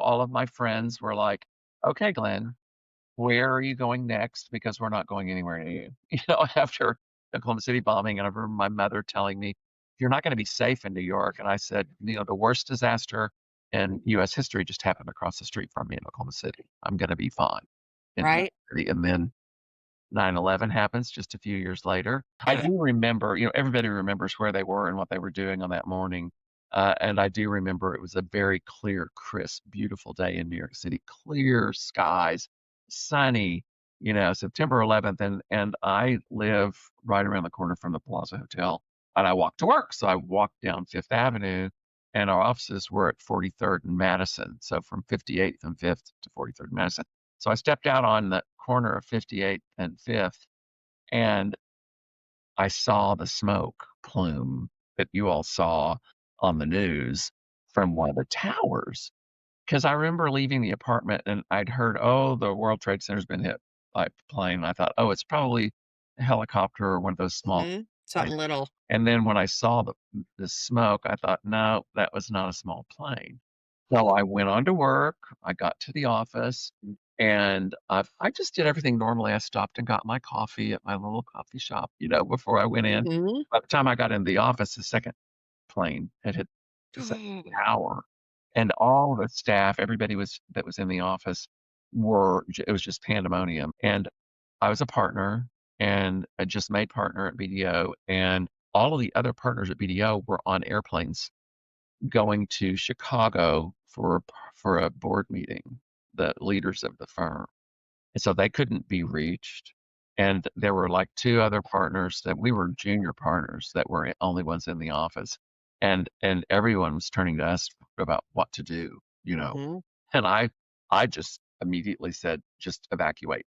All of my friends were like, "Okay, Glenn, where are you going next? Because we're not going anywhere near you." After the Oklahoma City bombing, and I remember my mother telling me, "You're not gonna be safe in New York." And I said, "The worst disaster in US history just happened across the street from me in Oklahoma City. I'm gonna be fine in New York Right? City." And then 9/11 happens just a few years later. I do remember, everybody remembers where they were and what they were doing on that morning. And I do remember it was a very clear, crisp, beautiful day in New York City, clear skies, sunny, September 11th. And I live right around the corner from the Plaza Hotel and I walk to work. So I walked down Fifth Avenue and our offices were at 43rd and Madison. So from 58th and 5th to 43rd and Madison. So I stepped out on the corner of 58th and 5th, and I saw the smoke plume that you all saw on the news from one of the towers. Because I remember leaving the apartment and I'd heard, "Oh, the World Trade Center's been hit by a plane." I thought, "Oh, it's probably a helicopter or one of those small Something planes." little. And then when I saw the smoke, I thought, "No, that was not a small plane." So I went on to work, I got to the office, and I just did everything normally. I stopped and got my coffee at my little coffee shop, before I went in. Mhm. By the time I got in the office, the second plane had hit the second tower, and all the staff, everybody that was in the office it was just pandemonium. And I was a partner, and I just made partner at BDO, and all of the other partners at BDO were on airplanes going to Chicago for a board meeting, the leaders of the firm. And so they couldn't be reached. And there were like two other partners that we were junior partners that were only ones in the office. And everyone was turning to us about what to do. Mhm. And I just immediately said, just evacuate.